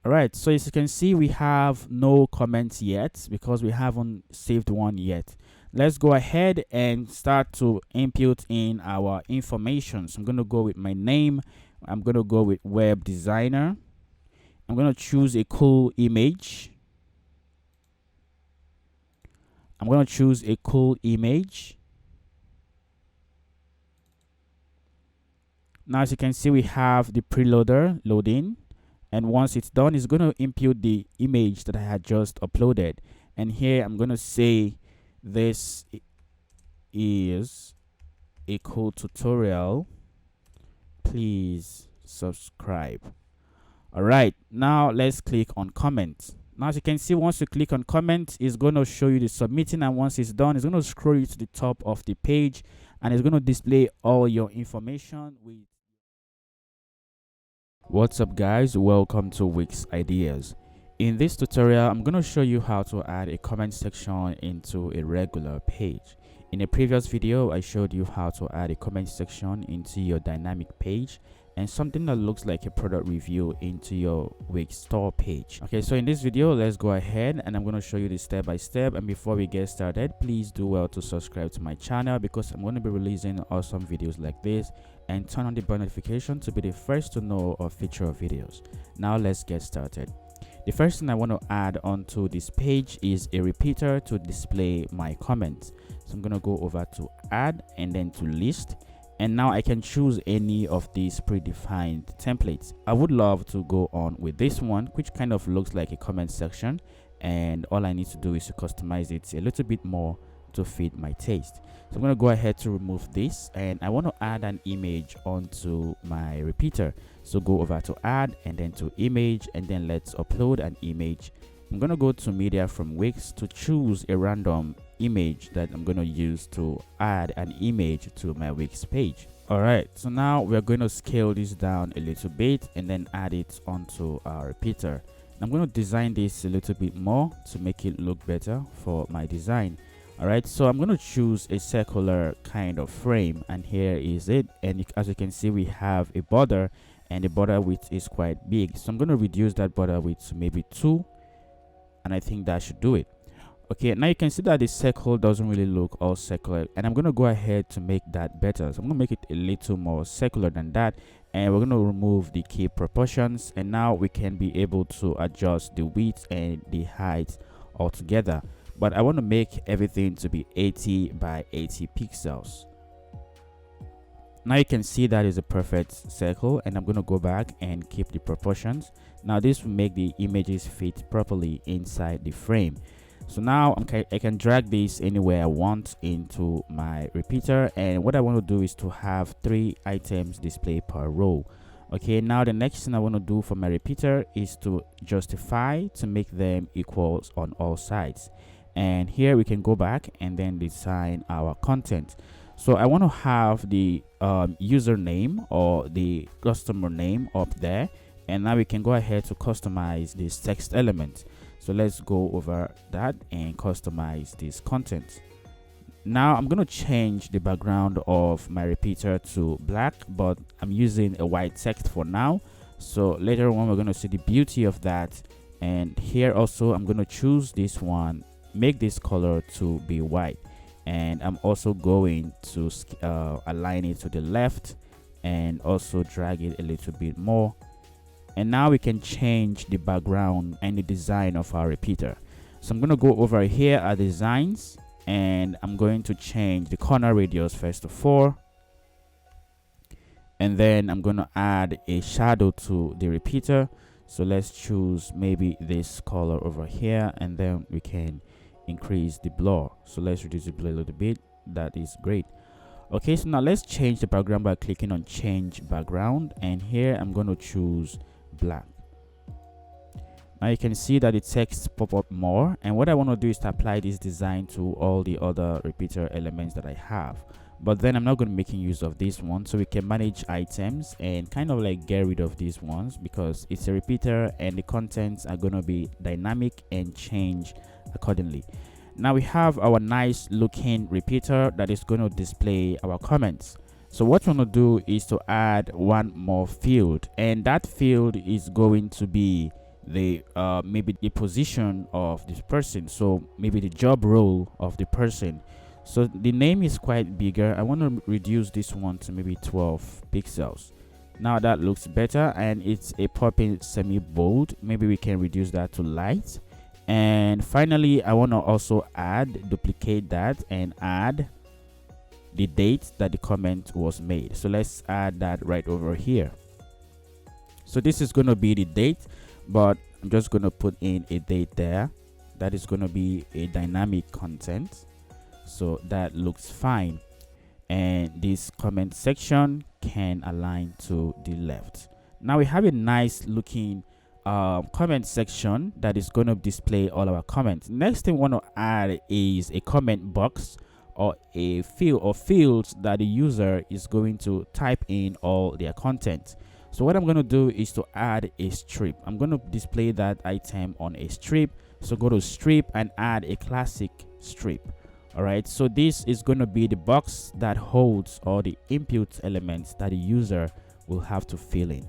All right, so as you can see, we have no comments yet because we haven't saved one yet. Let's go ahead and start to input in our information. So I'm going to go with my name. I'm going to go with web designer. I'm going to choose a cool image. I'm going to choose a cool image. Now, as you can see, we have the preloader loading. And once it's done, it's going to input the image that I had just uploaded. And here I'm going to say this is a cool tutorial. Please subscribe. All right, now let's click on comment. Now, as you can see, once you click on comment, it's going to show you the submitting. And once it's done, it's going to scroll you to the top of the page and it's going to display all your information with. What's up guys, welcome to Wix Ideas. In this tutorial, I'm going to show you how to add a comment section into a regular page. In a previous video, I showed you how to add a comment section into your dynamic page and something that looks like a product review into your Wix store page. Okay, so in this video, let's go ahead and I'm going to show you the step by step. And before we get started, please do well to subscribe to my channel because I'm going to be releasing awesome videos like this, and turn on the bell notification to be the first to know of future videos. Now let's get started. The first thing I want to add onto this page is a repeater to display my comments. So I'm going to go over to add and then to list. And now I can choose any of these predefined templates. I would love to go on with this one, which kind of looks like a comment section. And all I need to do is to customize it a little bit more to fit my taste. So I'm going to go ahead to remove this and I want to add an image onto my repeater. So go over to add and then to image and then let's upload an image. I'm going to go to media from Wix to choose a random image that I'm going to use to add an image to my Wix page. Alright, so now we're going to scale this down a little bit and then add it onto our repeater. I'm going to design this a little bit more to make it look better for my design. Alright, so I'm going to choose a circular kind of frame and here is it. And as you can see, we have a border and the border width is quite big. So I'm going to reduce that border width to maybe 2 and I think that should do it. Okay, now you can see that the circle doesn't really look all circular and I'm going to go ahead to make that better. So I'm going to make it a little more circular than that and we're going to remove the key proportions and now we can be able to adjust the width and the height altogether. But I want to make everything to be 80 by 80 pixels. Now you can see that is a perfect circle and I'm going to go back and keep the proportions. Now this will make the images fit properly inside the frame. So now I can drag this anywhere I want into my repeater, and what I want to do is to have 3 items displayed per row. Okay, now the next thing I want to do for my repeater is to justify to make them equals on all sides. And here we can go back and then design our content. So I want to have the username or the customer name up there, and now we can go ahead to customize this text element. So let's go over that and customize this content. Now I'm going to change the background of my repeater to black, but I'm using a white text for now. So later on we're going to see the beauty of that. And here also I'm going to choose this one, make this color to be white, and I'm also going to align it to the left and also drag it a little bit more. And now we can change the background and the design of our repeater. So I'm going to go over here at designs and I'm going to change the corner radius first of all, and then I'm going to add a shadow to the repeater. So let's choose maybe this color over here and then we can increase the blur. So let's reduce the blur a little bit. That is great. Okay, so now let's change the background by clicking on change background, and here I'm going to choose black. Now you can see that the text pop up more, and what I want to do is to apply this design to all the other repeater elements that I have. But then I'm not going to be making use of this one, so we can manage items and kind of like get rid of these ones because it's a repeater and the contents are going to be dynamic and change accordingly. Now we have our nice looking repeater that is going to display our comments. So what we're going to do is to add one more field, and that field is going to be the maybe the position of this person, so maybe the job role of the person. So the name is quite bigger. I want to reduce this one to maybe 12 pixels. Now that looks better, and it's a popping semi bold. Maybe we can reduce that to light. And finally, I want to also duplicate that and add the date that the comment was made. So let's add that right over here. So this is going to be the date, but I'm just going to put in a date there. That is going to be a dynamic content. So that looks fine. And this comment section can align to the left. Now we have a nice looking comment section that is going to display all our comments. Next thing we want to add is a comment box, or a field or fields that the user is going to type in all their content. So what I'm going to do is to add a strip. I'm going to display that item on a strip. So go to strip and add a classic strip. All right, so this is going to be the box that holds all the input elements that the user will have to fill in.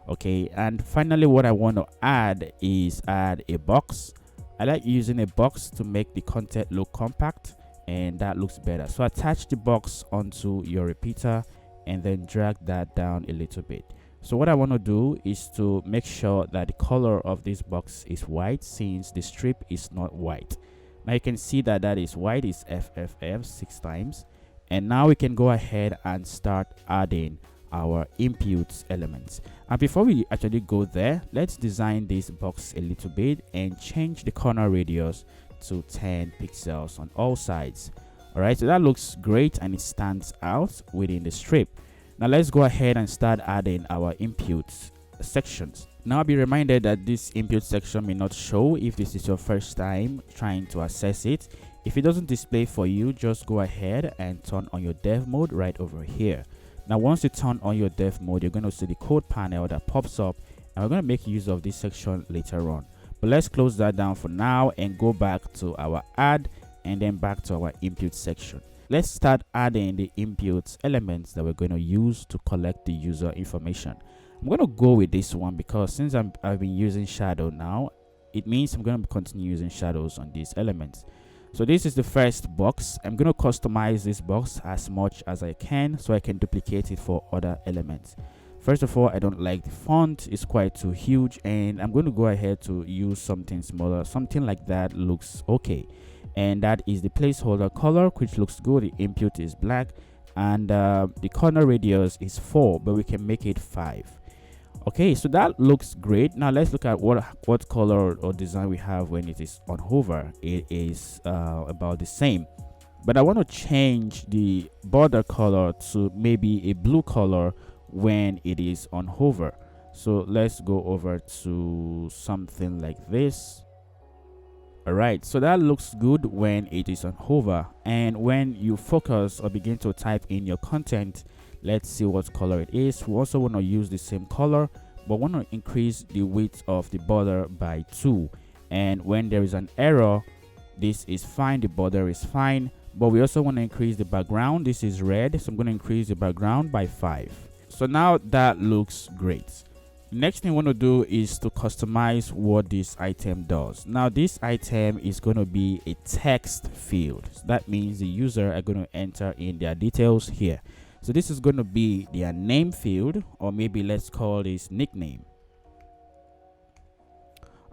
Okay, and finally what I want to add is add a box. I like using a box to make the content look compact, and that looks better. So attach the box onto your repeater and then drag that down a little bit. So what I want to do is to make sure that the color of this box is white, since the strip is not white. Now you can see that that is white, is FFF 6 times. And now we can go ahead and start adding our input elements. And before we actually go there, let's design this box a little bit and change the corner radius to 10 pixels on all sides. All right, so that looks great and it stands out within the strip. Now let's go ahead and start adding our input sections. Now be reminded that this input section may not show if this is your first time trying to access it. If it doesn't display for you, just go ahead and turn on your dev mode right over here. Now once you turn on your dev mode, you're going to see the code panel that pops up, and we're going to make use of this section later on. But let's close that down for now and go back to our add and then back to our input section. Let's start adding the input elements that we're going to use to collect the user information. I'm going to go with this one because since I've been using shadow now, it means I'm going to continue using shadows on these elements. So this is the first box. I'm going to customize this box as much as I can so I can duplicate it for other elements. First of all, I don't like the font, it's quite too huge, and I'm going to go ahead to use something smaller. Something like that looks okay. And that is the placeholder color, which looks good. The input is black, and the corner radius is 4, but we can make it 5. Okay, so that looks great. Now let's look at what color or design we have when it is on hover. It is about the same, but I want to change the border color to maybe a blue color when it is on hover. So let's go over to something like this. All right, so that looks good when it is on hover, and when you focus or begin to type in your content, let's see what color it is. We also want to use the same color, but want to increase the width of the border by 2. And when there is an error, this is fine, the border is fine, but we also want to increase the background. This is red, so I'm going to increase the background by 5. So now that looks great. Next thing I want to do is to customize what this item does. Now this item is going to be a text field. So that means the user are going to enter in their details here. So this is going to be their name field, or maybe let's call this nickname.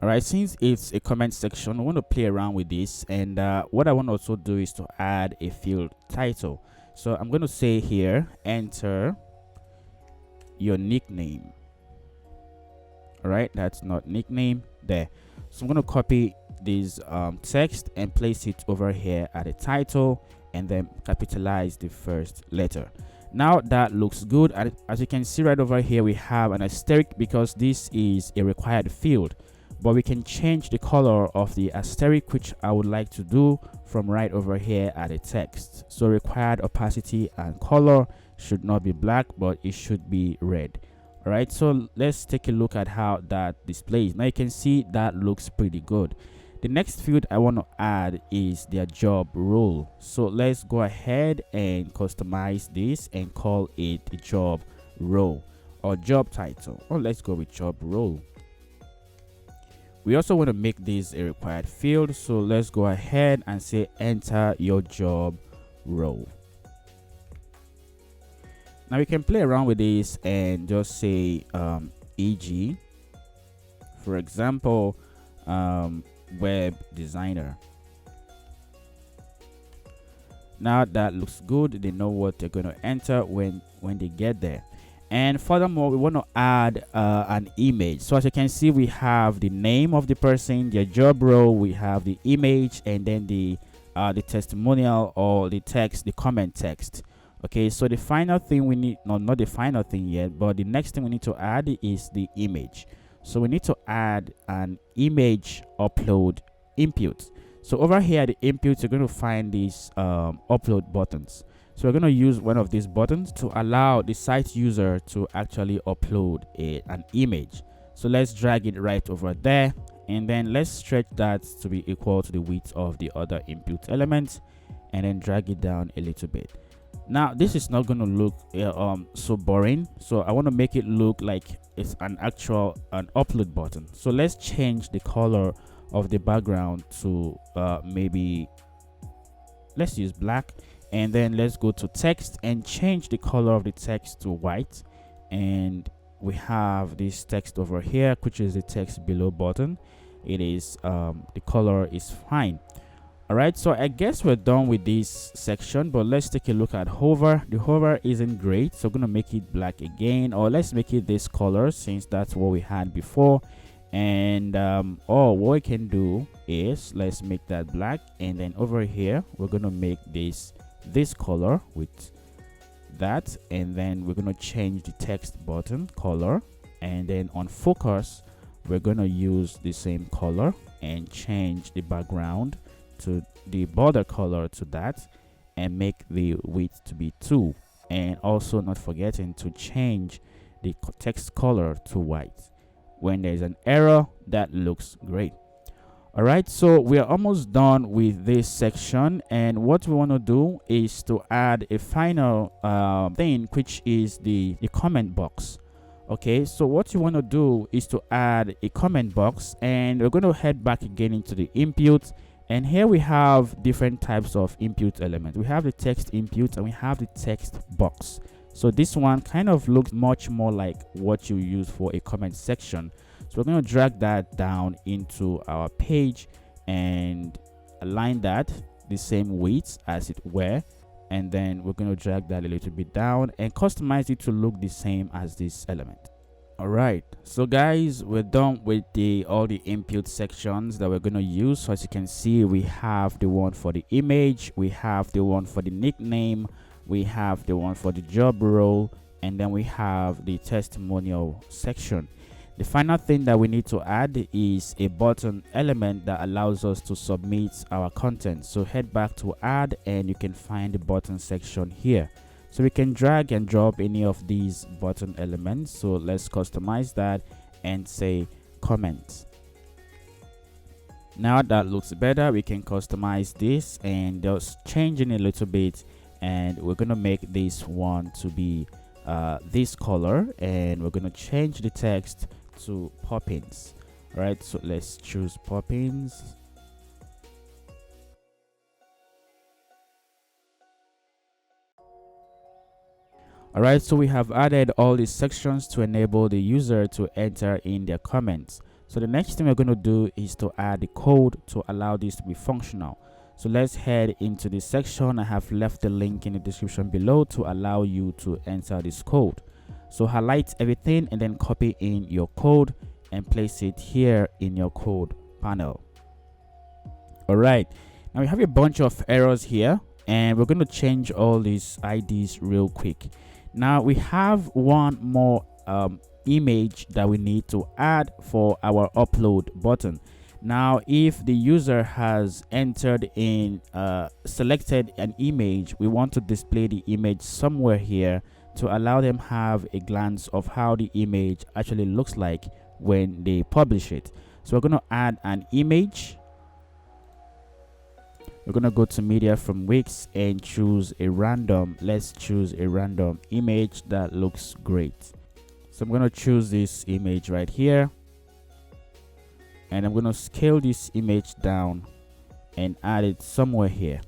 All right, since it's a comment section, I want to play around with this, and what I want to also do is to add a field title. So I'm going to say here, enter your nickname. All right, that's not nickname there. So I'm going to copy this text and place it over here at a title, and then capitalize the first letter. Now that looks good. And as you can see right over here, we have an asterisk because this is a required field, but we can change the color of the asterisk, which I would like to do from right over here at a text. So required opacity and color should not be black, but it should be red. All right, so let's take a look at how that displays. Now you can see that looks pretty good. The next field I want to add is their job role. So let's go ahead and customize this and call it a job role or job title. Or let's go with job role. We also want to make this a required field, so let's go ahead and say enter your job role. Now we can play around with this and just say e.g. for example web designer. Now that looks good. They know what they're going to enter when they get there. And furthermore, we want to add an image. So as you can see, we have the name of the person, their job role, we have the image, and then the testimonial or the text, the comment text. Okay, so the final thing we need, no, not the final thing yet, but the next thing we need to add is the image. So we need to add an image upload input. So over here at the input, you're going to find these upload buttons. So we're going to use one of these buttons to allow the site user to actually upload an image. So let's drag it right over there, and then let's stretch that to be equal to the width of the other input element, and then drag it down a little bit. Now this is not going to look so boring, so I want to make it look like it's an upload button. So let's change the color of the background to maybe let's use black, and then let's go to text and change the color of the text to white. And we have this text over here, which is the text below button. It is the color is fine. All right, so I guess we're done with this section, but let's take a look at hover. The hover isn't great, so I'm gonna make it black again, or let's make it this color since that's what we had before. And what we can do is let's make that black, and then over here we're gonna make this color with that, and then we're gonna change the text button color, and then on focus we're gonna use the same color and change the background to the border color to that, and make the width to be 2, and also not forgetting to change the text color to white. When there's an error, that looks great. All right, so we are almost done with this section, and what we want to do is to add a final thing, which is the comment box. Okay, so what you want to do is to add a comment box, and we're going to head back again into the input. And here we have different types of input elements. We have the text input and we have the text box. So this one kind of looks much more like what you use for a comment section. So we're going to drag that down into our page and align that the same width as it were. And then we're going to drag that a little bit down and customize it to look the same as this element. All right, so guys, we're done with all the input sections that we're going to use. So as you can see, we have the one for the image, we have the one for the nickname, we have the one for the job role, and then we have the testimonial section. The final thing that we need to add is a button element that allows us to submit our content. So head back to add, and you can find the button section here. So we can drag and drop any of these button elements. So let's customize that and say comment. Now that looks better. We can customize this and just changing a little bit, and we're gonna make this one to be this color, and we're gonna change the text to Poppins. All right, so let's choose Poppins. All right, so we have added all these sections to enable the user to enter in their comments. So the next thing we're going to do is to add the code to allow this to be functional. So let's head into this section. I have left the link in the description below to allow you to enter this code. So highlight everything and then copy in your code and place it here in your code panel. All right, now we have a bunch of errors here, and we're going to change all these IDs real quick. Now we have one more image that we need to add for our upload button. Now if the user has entered in selected an image, we want to display the image somewhere here to allow them have a glance of how the image actually looks like when they publish it. So we're going to add an image. We're going to go to media from Wix and choose a random. Let's choose a random image that looks great. So I'm going to choose this image right here. and I'm going to scale this image down and add it somewhere here.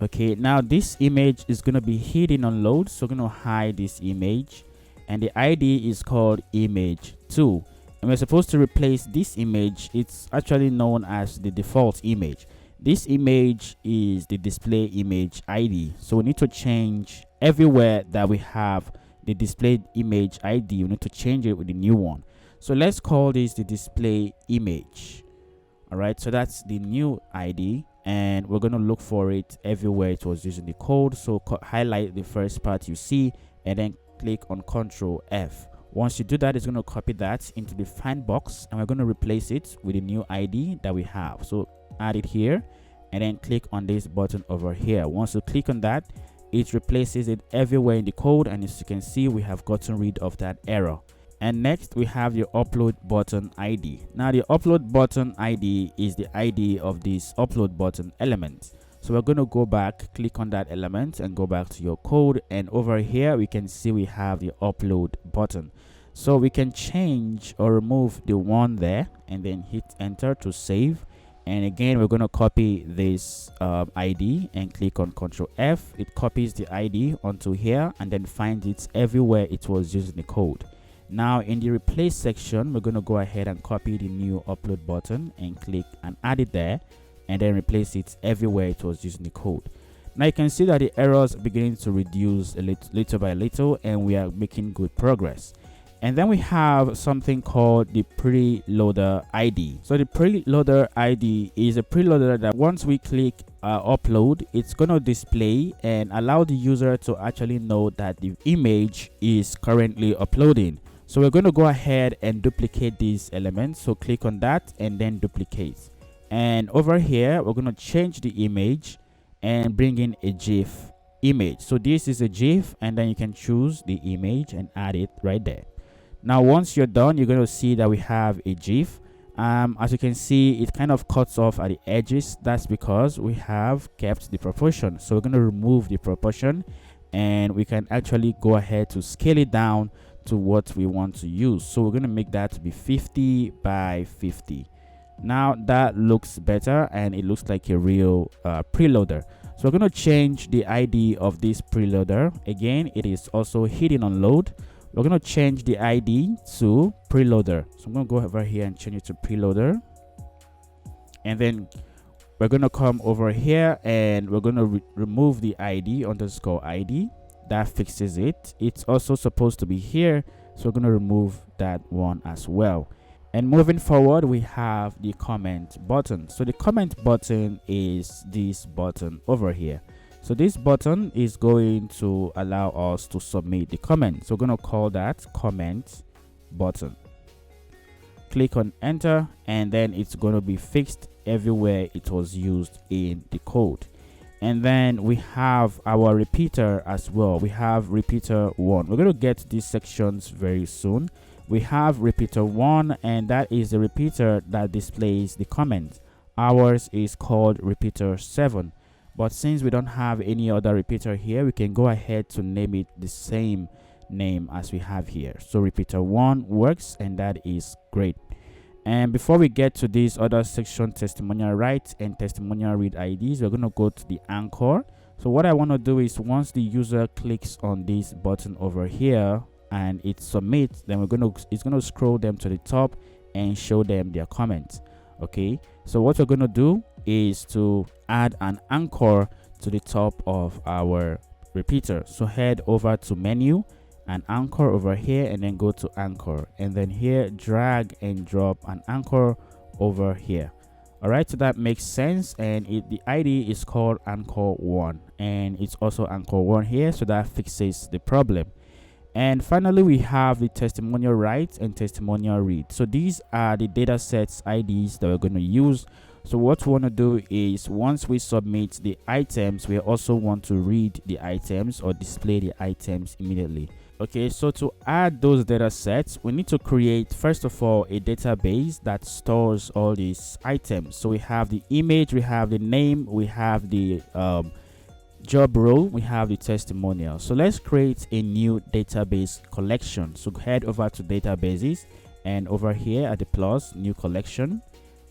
Okay, now this image is going to be hidden on load, so I'm going to hide this image, and the ID is called image2, and we're supposed to replace this image. It's actually known as the default image. This image is the display image ID, so we need to change everywhere that we have the displayed image ID. We need to change it with the new one. So let's call this the display image. All right, so that's the new ID, and we're going to look for it everywhere it was using the code. So highlight the first part you see and then click on Ctrl F. Once you do that, it's going to copy that into the find box, and we're going to replace it with the new ID that we have. So add it here and then click on this button over here. Once you click on that, it replaces it everywhere in the code, and as you can see, we have gotten rid of that error. And next we have your upload button ID. Now the upload button ID is the ID of this upload button element. So we're going to go back, click on that element and go back to your code, and over here we can see we have the upload button. So we can change or remove the one there and then hit enter to save. And again, we're going to copy this ID and click on Ctrl F. It copies the ID onto here and then finds it everywhere it was using the code. Now in the replace section, we're going to go ahead and copy the new upload button and click and add it there, and then replace it everywhere it was using the code. Now you can see that the errors are beginning to reduce a little by little, and we are making good progress. And then we have something called the preloader ID. So the preloader ID is a preloader that once we click upload, it's going to display and allow the user to actually know that the image is currently uploading. So we're going to go ahead and duplicate these elements. So click on that and then duplicate. And over here, we're going to change the image and bring in a GIF image. So this is a GIF, and then you can choose the image and add it right there. Now, once you're done, you're going to see that we have a GIF. As you can see, it kind of cuts off at the edges. That's because we have kept the proportion. So we're going to remove the proportion, and we can actually go ahead to scale it down to what we want to use. So we're going to make that to be 50 by 50. Now that looks better, and it looks like a real preloader. So we're going to change the ID of this preloader. Again, it is also hidden on load. We're going to change the ID to preloader. So I'm going to go over here and change it to preloader. And then we're going to come over here and we're going to remove the ID underscore ID. That fixes it. It's also supposed to be here, so we're going to remove that one as well. And moving forward, we have the comment button. So the comment button is this button over here. So this button is going to allow us to submit the comment. So we're going to call that comment button. Click on enter, and then it's going to be fixed everywhere it was used in the code. And then we have our repeater as well. We have repeater 1. We're going to get these sections very soon. We have repeater 1, and that is the repeater that displays the comment. Ours is called repeater 7. But since we don't have any other repeater here, we can go ahead to name it the same name as we have here. So repeater 1 works, and that is great. And before we get to this other section, testimonial write and testimonial read IDs, we're going to go to the anchor. So what I want to do is once the user clicks on this button over here and it submits, then it's going to scroll them to the top and show them their comments. Okay, so what we're going to do is to add an anchor to the top of our repeater. So head over to menu and anchor over here, and then go to anchor, and then here drag and drop an anchor over here. All right, so that makes sense, and the ID is called anchor 1, and it's also anchor 1 here, so that fixes the problem. And finally, we have the testimonial write and testimonial read. So these are the datasets IDs that we're going to use. So what we want to do is once we submit the items, we also want to read the items or display the items immediately. Okay, so to add those data sets, we need to create, first of all, a database that stores all these items. So we have the image, we have the name, we have the job role, we have the testimonial. So let's create a new database collection. So head over to databases and over here at the plus, new collection,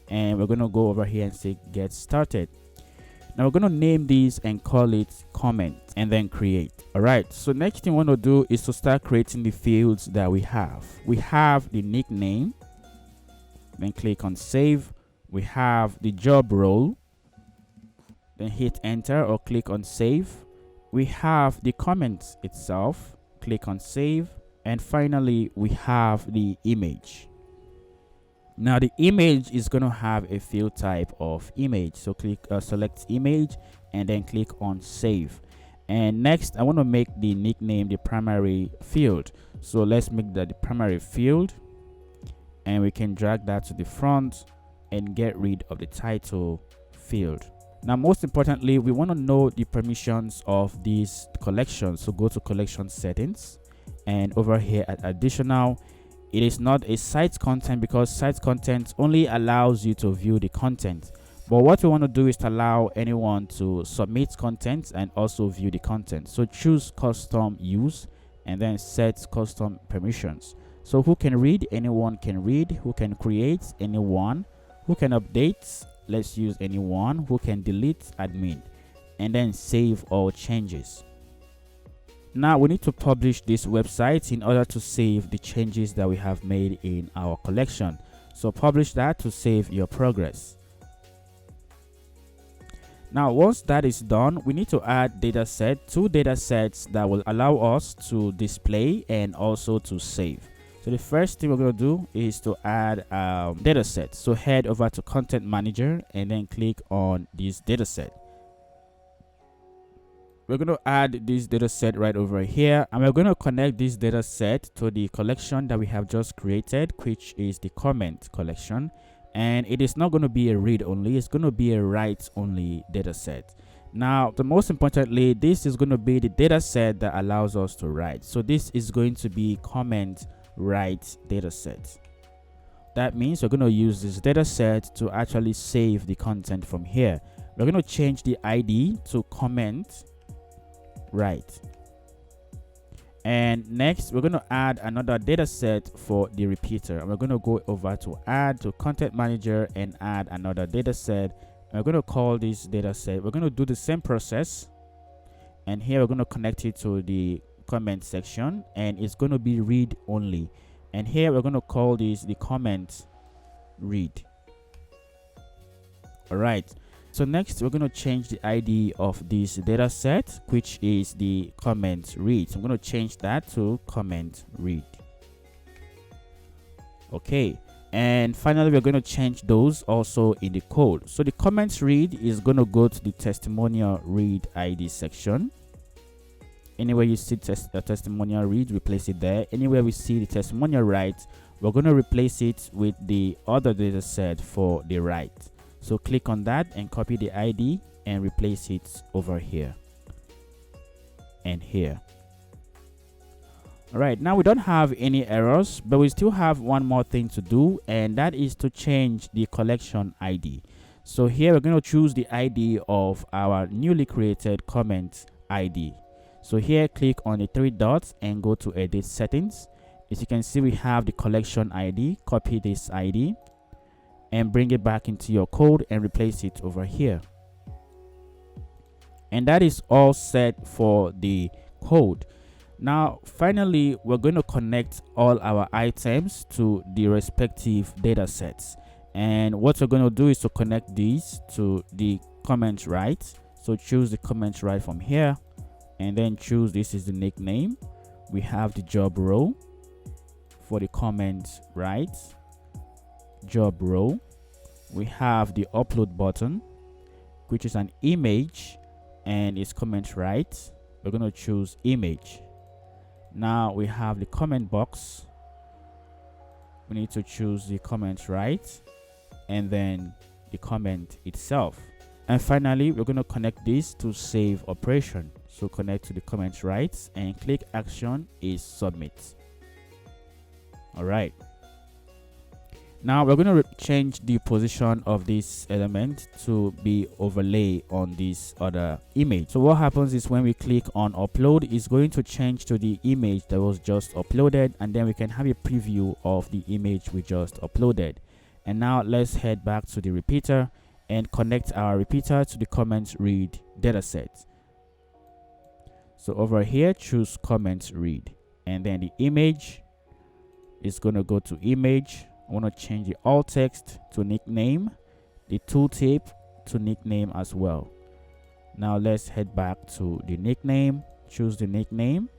and we're going to go over here and say get started. Now we're going to name this and call it comment and then create. All right, so next thing we want to do is to start creating the fields that we have. We have the nickname, then click on save. We have the job role, then hit enter or click on save. We have the comment itself, click on save, and finally we have the image. Now the image is going to have a field type of image, so click select image and then click on save. And next I want to make the nickname the primary field, so let's make that the primary field, and we can drag that to the front and get rid of the title field. Now most importantly, we want to know the permissions of this collection, so go to collection settings, and over here at additional, it is not a site content because site content only allows you to view the content, but what we want to do is to allow anyone to submit content and also view the content. So choose custom use and then set custom permissions. So who can read? Anyone can read. Who can create? Anyone. Who can update? Let's use anyone. Who can delete? Admin. And then save all changes. Now we need to publish this website in order to save the changes that we have made in our collection. So publish that to save your progress. Now once that is done, we need to add two datasets that will allow us to display and also to save. So the first thing we're going to do is to add dataset. So head over to content manager and then click on this dataset. We're going to add this data set right over here, and we're going to connect this data set to the collection that we have just created, which is the comment collection. And it is not going to be a read only, it's going to be a write only data set. Now the most importantly, this is going to be the data set that allows us to write. So this is going to be comment write data set. That means we're going to use this data set to actually save the content from here. We're going to change the ID to comment write, and next we're going to add another data set for the repeater, and we're going to go over to add to content manager and add another data set. We're going to call this data set, we're going to do the same process, and here we're going to connect it to the comment section, and it's going to be read only, and here we're going to call this the comment read. All right, so next we're going to change the ID of this data set, which is the comment read. So I'm going to change that to comment read. Okay, and finally we're going to change those also in the code. So the comments read is going to go to the testimonial read ID section. Anywhere you see testimonial read, replace it there. Anywhere we see the testimonial write, we're going to replace it with the other data set for the write. So click on that and copy the ID and replace it over here and here. All right, now we don't have any errors, but we still have one more thing to do, and that is to change the collection ID. So here we're going to choose the ID of our newly created comment ID. So here click on the three dots and go to edit settings. As you can see, we have the collection ID. Copy this ID and bring it back into your code and replace it over here. And that is all set for the code. Now finally, we're going to connect all our items to the respective data sets, and what we're going to do is to connect these to the comment write. So choose the comment write from here, and then choose this is the nickname. We have the job role for the comment write job role. We have the upload button, which is an image and it's comment write. We're going to choose image. Now we have the comment box. We need to choose the comment write and then the comment itself. And finally, we're going to connect this to save operation. So connect to the comment write and click action is submit. All right. Now we're going to change the position of this element to be overlay on this other image. So what happens is when we click on upload, it's going to change to the image that was just uploaded, and then we can have a preview of the image we just uploaded. And now let's head back to the repeater and connect our repeater to the comments read dataset. So over here, choose comments read, and then the image is going to go to image. I want to change the alt text to nickname, the tooltip to nickname as well. Now let's head back to the nickname, choose the nickname,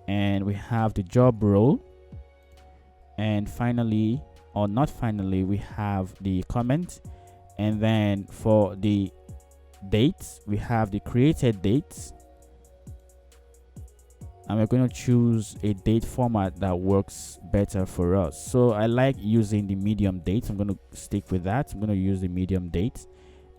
and we have the job role. And finally, or not finally, we have the comment. And then for the dates, we have the created dates. And we're going to choose a date format that works better for us. So I like using the medium date. I'm going to stick with that. I'm going to use the medium date,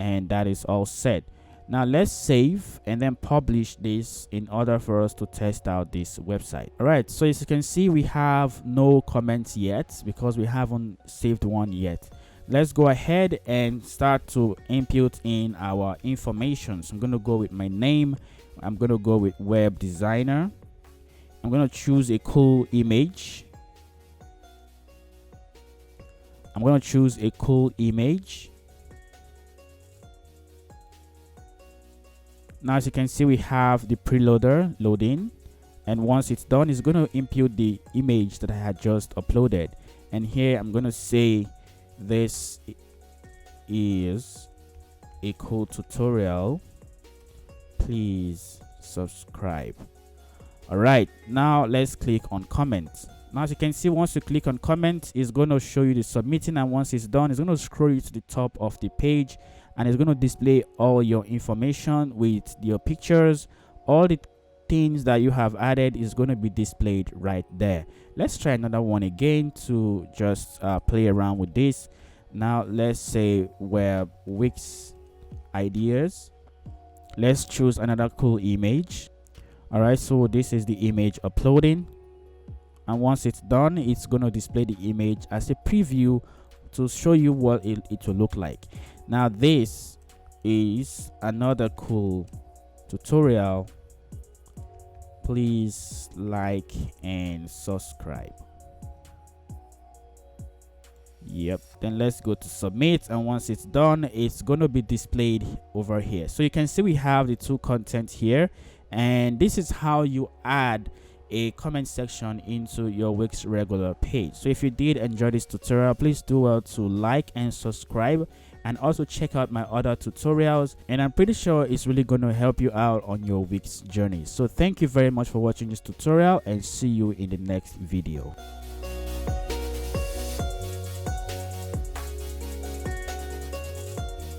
and that is all set. Now let's save and then publish this in order for us to test out this website. All right, so as you can see, we have no comments yet because we haven't saved one yet. Let's go ahead and start to input in our information. So I'm going to go with my name. I'm going to go with web designer. I'm going to choose a cool image. I'm going to choose a cool image. Now, as you can see, we have the preloader loading. And once it's done, it's going to input the image that I had just uploaded. And here I'm going to say this is a cool tutorial. Please subscribe. All right, now let's click on comment. Now, as you can see, once you click on comment, it's going to show you the submitting, and once it's done, it's going to scroll you to the top of the page, and it's going to display all your information with your pictures. All the things that you have added is going to be displayed right there. Let's try another one again to just play around with this. Now let's say Wix ideas. Let's choose another cool image. All right, so this is the image uploading, and once it's done, it's going to display the image as a preview to show you what it will look like. Now this is another cool tutorial. Please like and subscribe. Yep, then let's go to submit, and once it's done, it's going to be displayed over here. So you can see we have the two content here, and this is how you add a comment section into your Wix regular page. So if you did enjoy this tutorial, please do well to like and subscribe, and also check out my other tutorials, and I'm pretty sure it's really going to help you out on your Wix journey. So thank you very much for watching this tutorial, and see you in the next video.